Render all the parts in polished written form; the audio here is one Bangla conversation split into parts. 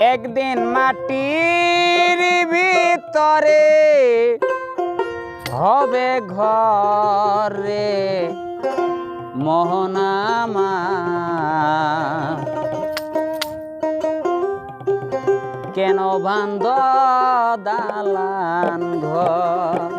একদিন মাটির ভিতরে হবে ঘরে মোহনামা, কেন বান্ধ দালান ঘর।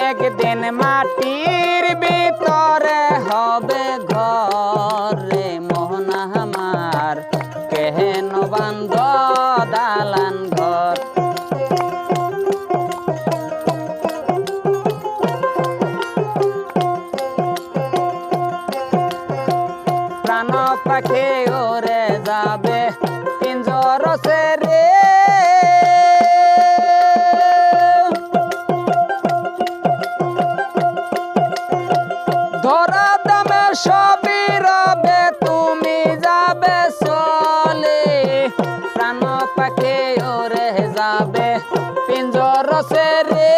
একদিন মাটির ভিতরে হবে ঘরে মোহনামার, কেন বান্ধ দালান ঘর। প্রাণ পাখি ওরে যাবে পিঞ্জর ছেড়ে, ধরা দামে সবই রবে তুমি যাবে চলে। প্রাণ পাখি ওরে যাবে পিঞ্জর ছেড়ে,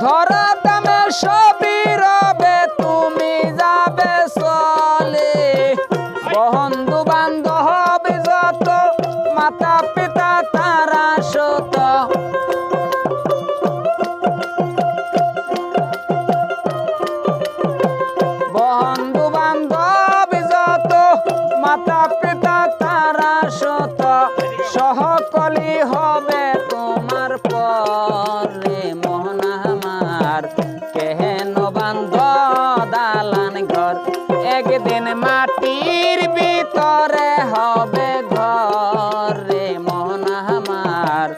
ধরা দামে সবই রবে তুমি যাবে চলে। বন্ধু বান্ধব যত মাতা পিতা তারা সত, বন্ধু বান্ধব যত মাতা পিতা তারা সত, সহকলি হবে তোমার পরে মোহনামার, কেন বান্ধ দালান ঘর। একদিন মাটির ভিতরে হবে ঘরে মোহনামার,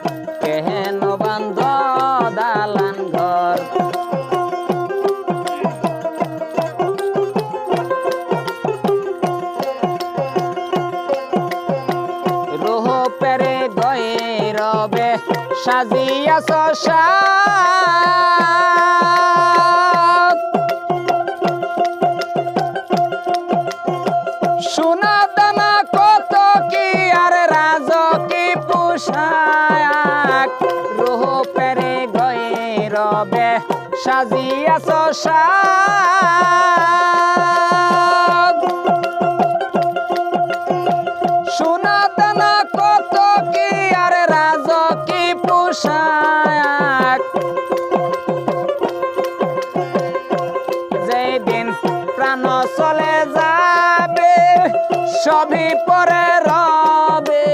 কেন বান্ধ দালান ঘর। রোহ পেরে গয়ে রবে সাজিয়া সাজ, সোনা দানা কত কি আর রাজ কি পোশাক। রোহ পেরে গয়ে রবে সাজিয়া সাজ, সোনা দানা কত কি আর রাজ কি পোশাক। যেদিন প্রাণ চলে যাবে সবই পরে রবে,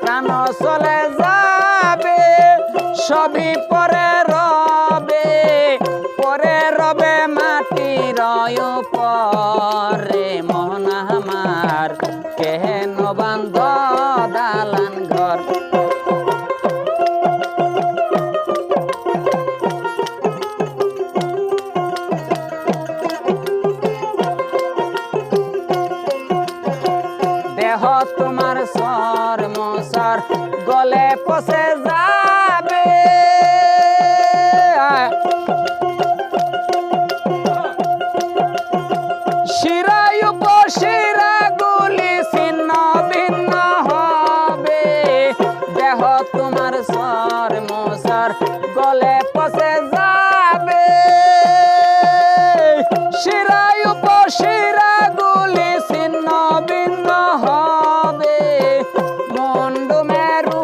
প্রাণ চলে যাবে সবই পরে রবে, পরে রবে মাটির পরে মোহনামার, কেন বান্ধ দালান ঘর। দেহ তোমার সর মসর গলে পচে যাবে, শিরায় উপশিরা গুলি ছিন্ন ভিন্ন হবে। দেহ তোমার সর মসর গলে পচে যাবে, শিরায় উপশিরা গুলি ছিন্ন ভিন্ন হবে। মুন্ড মেরু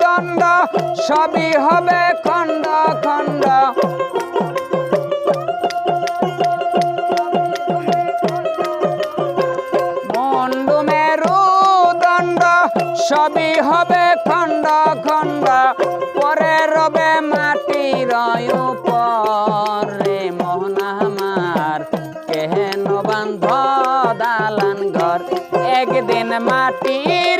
দণ্ড সবই হবে খণ্ড খণ্ড, মুন্ড মেরু দণ্ড সবই হবে খণ্ড খণ্ড, পরে রবে মাটির পরে মোহনামার, কেন বান্ধ দালান ঘর। একদিন মাটির